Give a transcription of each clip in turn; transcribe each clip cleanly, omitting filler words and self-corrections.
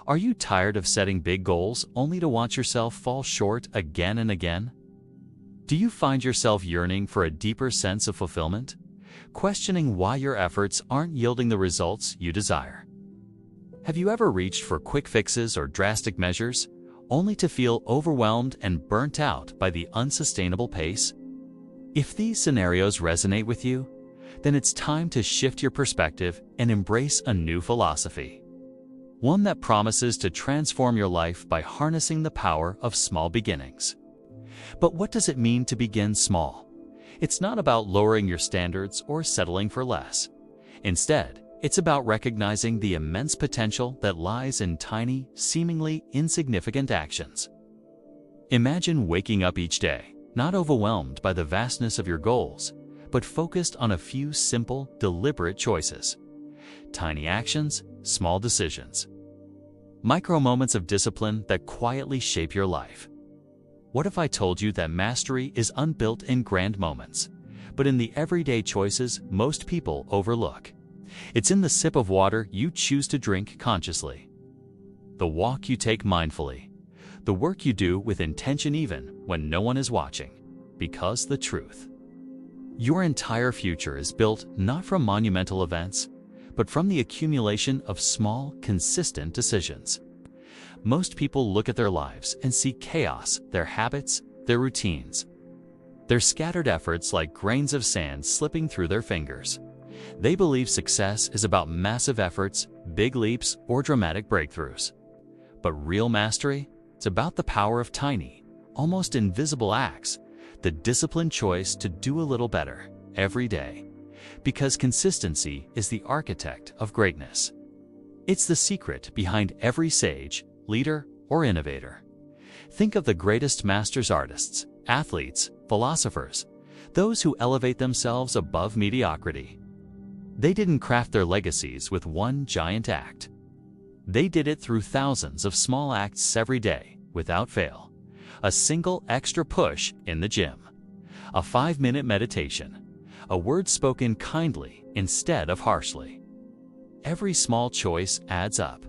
Are you tired of setting big goals only to watch yourself fall short again and again? Do you find yourself yearning for a deeper sense of fulfillment, questioning why your efforts aren't yielding the results you desire? Have you ever reached for quick fixes or drastic measures, only to feel overwhelmed and burnt out by the unsustainable pace? If these scenarios resonate with you, then it's time to shift your perspective and embrace a new philosophy. One that promises to transform your life by harnessing the power of small beginnings. But what does it mean to begin small? It's not about lowering your standards or settling for less. Instead, it's about recognizing the immense potential that lies in tiny, seemingly insignificant actions. Imagine waking up each day, not overwhelmed by the vastness of your goals, but focused on a few simple, deliberate choices. Tiny actions, small decisions. Micro moments of discipline that quietly shape your life. What if I told you that mastery is unbuilt in grand moments, but in the everyday choices most people overlook? It's in the sip of water you choose to drink consciously, the walk you take mindfully, the work you do with intention even when no one is watching. Because the truth, your entire future is built not from monumental events, but from the accumulation of small, consistent decisions. Most people look at their lives and see chaos, their habits, their routines, their scattered efforts like grains of sand slipping through their fingers. They believe success is about massive efforts, big leaps, or dramatic breakthroughs. But real mastery? It's about the power of tiny, almost invisible acts, the disciplined choice to do a little better every day. Because consistency is the architect of greatness. It's the secret behind every sage, leader, or innovator. Think of the greatest masters, artists, athletes, philosophers, those who elevate themselves above mediocrity. They didn't craft their legacies with one giant act. They did it through thousands of small acts every day, without fail. A single extra push in the gym, a 5-minute meditation, a word spoken kindly instead of harshly. Every small choice adds up.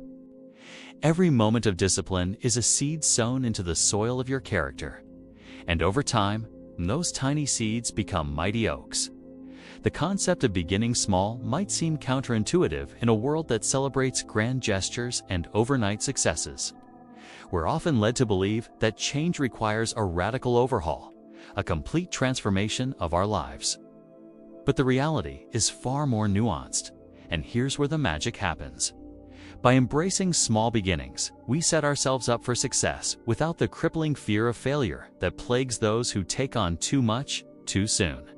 Every moment of discipline is a seed sown into the soil of your character. And over time, those tiny seeds become mighty oaks. The concept of beginning small might seem counterintuitive in a world that celebrates grand gestures and overnight successes. We're often led to believe that change requires a radical overhaul, a complete transformation of our lives. But the reality is far more nuanced, and here's where the magic happens. By embracing small beginnings, we set ourselves up for success without the crippling fear of failure that plagues those who take on too much too soon.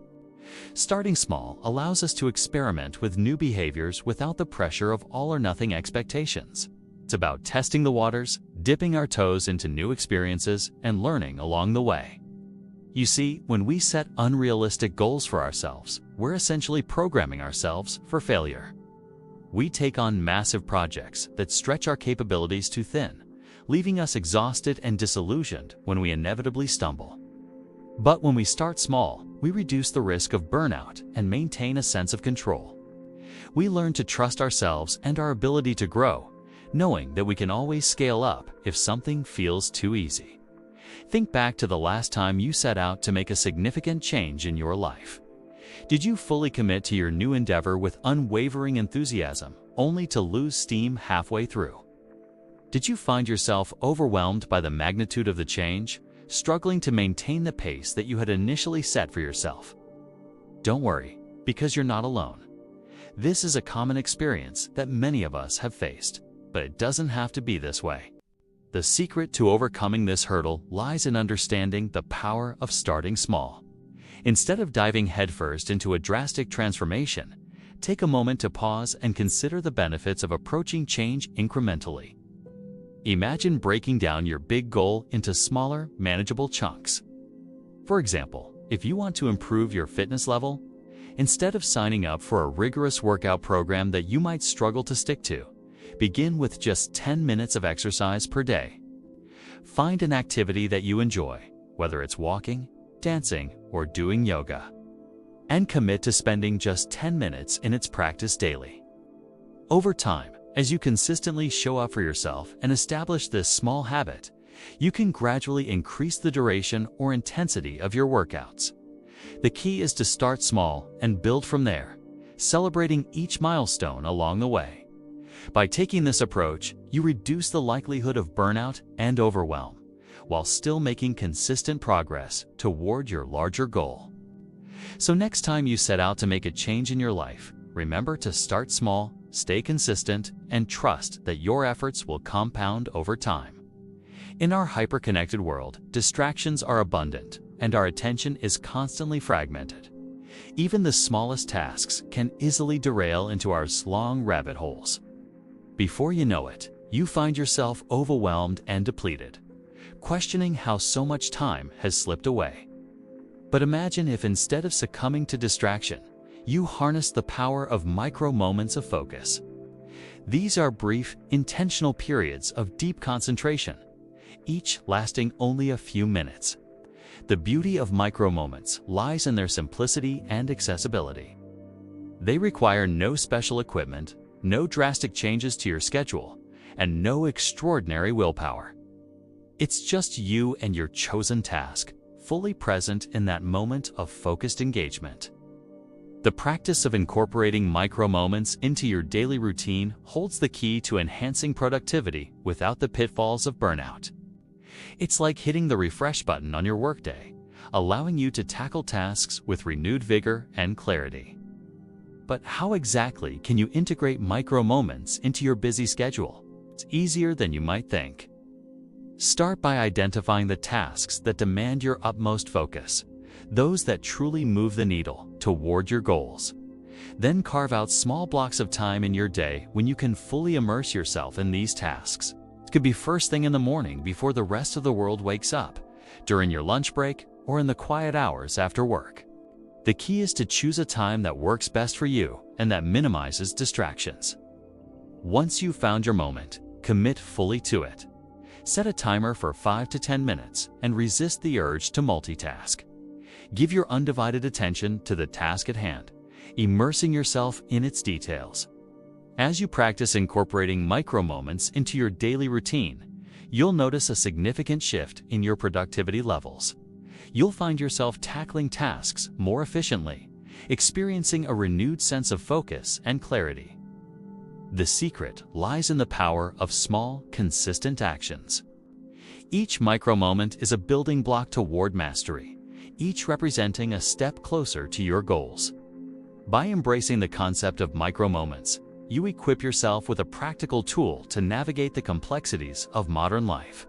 Starting small allows us to experiment with new behaviors without the pressure of all-or-nothing expectations. It's about testing the waters, dipping our toes into new experiences, and learning along the way. You see, when we set unrealistic goals for ourselves, we're essentially programming ourselves for failure. We take on massive projects that stretch our capabilities too thin, leaving us exhausted and disillusioned when we inevitably stumble. But when we start small, we reduce the risk of burnout and maintain a sense of control. We learn to trust ourselves and our ability to grow, knowing that we can always scale up if something feels too easy. Think back to the last time you set out to make a significant change in your life. Did you fully commit to your new endeavor with unwavering enthusiasm, only to lose steam halfway through? Did you find yourself overwhelmed by the magnitude of the change, struggling to maintain the pace that you had initially set for yourself? Don't worry, because you're not alone. This is a common experience that many of us have faced, but it doesn't have to be this way. The secret to overcoming this hurdle lies in understanding the power of starting small. Instead of diving headfirst into a drastic transformation, take a moment to pause and consider the benefits of approaching change incrementally. Imagine breaking down your big goal into smaller, manageable chunks. For example, if you want to improve your fitness level, instead of signing up for a rigorous workout program that you might struggle to stick to, begin with just 10 minutes of exercise per day. Find an activity that you enjoy, whether it's walking, dancing, or doing yoga, and commit to spending just 10 minutes in its practice daily. Over time, As you consistently show up for yourself and establish this small habit, you can gradually increase the duration or intensity of your workouts. The key is to start small and build from there, celebrating each milestone along the way. By taking this approach, you reduce the likelihood of burnout and overwhelm, while still making consistent progress toward your larger goal. So next time you set out to make a change in your life, remember to start small, stay consistent, and trust that your efforts will compound over time. In our hyper-connected world, distractions are abundant, and our attention is constantly fragmented. Even the smallest tasks can easily derail into our long rabbit holes. Before you know it, you find yourself overwhelmed and depleted, questioning how so much time has slipped away. But imagine if instead of succumbing to distraction, you harness the power of micro moments of focus. These are brief, intentional periods of deep concentration, each lasting only a few minutes. The beauty of micro moments lies in their simplicity and accessibility. They require no special equipment, no drastic changes to your schedule, and no extraordinary willpower. It's just you and your chosen task, fully present in that moment of focused engagement. The practice of incorporating micro moments into your daily routine holds the key to enhancing productivity without the pitfalls of burnout. It's like hitting the refresh button on your workday, allowing you to tackle tasks with renewed vigor and clarity. But how exactly can you integrate micro moments into your busy schedule? It's easier than you might think. Start by identifying the tasks that demand your utmost focus, those that truly move the needle toward your goals. Then carve out small blocks of time in your day when you can fully immerse yourself in these tasks. It could be first thing in the morning before the rest of the world wakes up, during your lunch break, or in the quiet hours after work. The key is to choose a time that works best for you and that minimizes distractions. Once you've found your moment, commit fully to it. Set a timer for 5 to 10 minutes and resist the urge to multitask. Give your undivided attention to the task at hand, immersing yourself in its details. As you practice incorporating micro moments into your daily routine, you'll notice a significant shift in your productivity levels. You'll find yourself tackling tasks more efficiently, experiencing a renewed sense of focus and clarity. The secret lies in the power of small, consistent actions. Each micro moment is a building block toward mastery, each representing a step closer to your goals. By embracing the concept of micro moments, you equip yourself with a practical tool to navigate the complexities of modern life.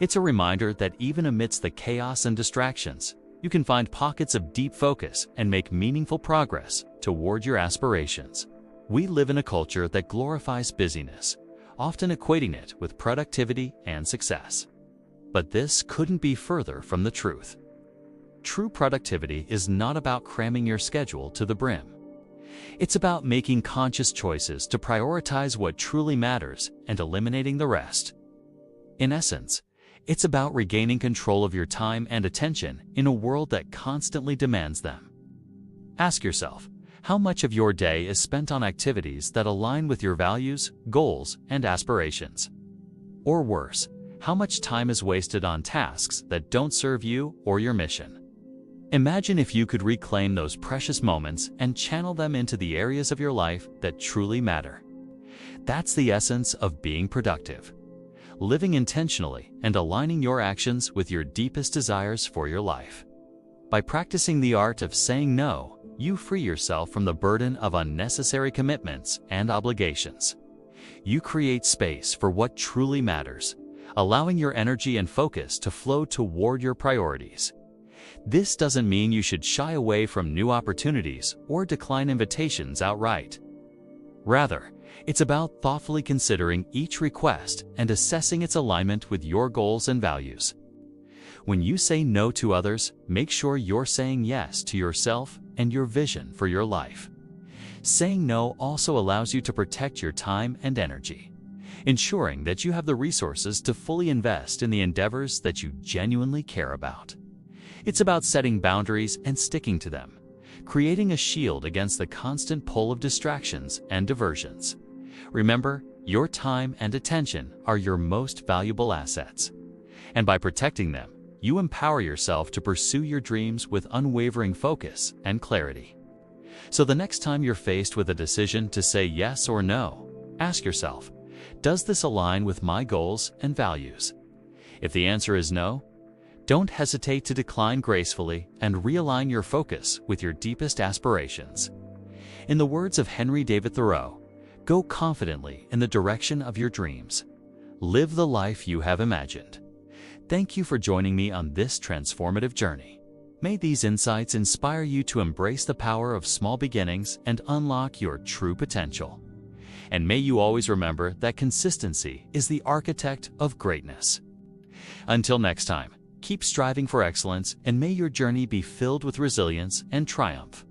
It's a reminder that even amidst the chaos and distractions, you can find pockets of deep focus and make meaningful progress toward your aspirations. We live in a culture that glorifies busyness, often equating it with productivity and success. But this couldn't be further from the truth. True productivity is not about cramming your schedule to the brim. It's about making conscious choices to prioritize what truly matters and eliminating the rest. In essence, it's about regaining control of your time and attention in a world that constantly demands them. Ask yourself, how much of your day is spent on activities that align with your values, goals, and aspirations? Or worse, how much time is wasted on tasks that don't serve you or your mission? Imagine if you could reclaim those precious moments and channel them into the areas of your life that truly matter. That's the essence of being productive. Living intentionally and aligning your actions with your deepest desires for your life. By practicing the art of saying no, you free yourself from the burden of unnecessary commitments and obligations. You create space for what truly matters, allowing your energy and focus to flow toward your priorities. This doesn't mean you should shy away from new opportunities or decline invitations outright. Rather, it's about thoughtfully considering each request and assessing its alignment with your goals and values. When you say no to others, make sure you're saying yes to yourself and your vision for your life. Saying no also allows you to protect your time and energy, ensuring that you have the resources to fully invest in the endeavors that you genuinely care about. It's about setting boundaries and sticking to them, creating a shield against the constant pull of distractions and diversions. Remember, your time and attention are your most valuable assets. And by protecting them, you empower yourself to pursue your dreams with unwavering focus and clarity. So the next time you're faced with a decision to say yes or no, ask yourself, does this align with my goals and values? If the answer is no, don't hesitate to decline gracefully and realign your focus with your deepest aspirations. In the words of Henry David Thoreau, go confidently in the direction of your dreams. Live the life you have imagined. Thank you for joining me on this transformative journey. May these insights inspire you to embrace the power of small beginnings and unlock your true potential. And may you always remember that consistency is the architect of greatness. Until next time, keep striving for excellence, and may your journey be filled with resilience and triumph.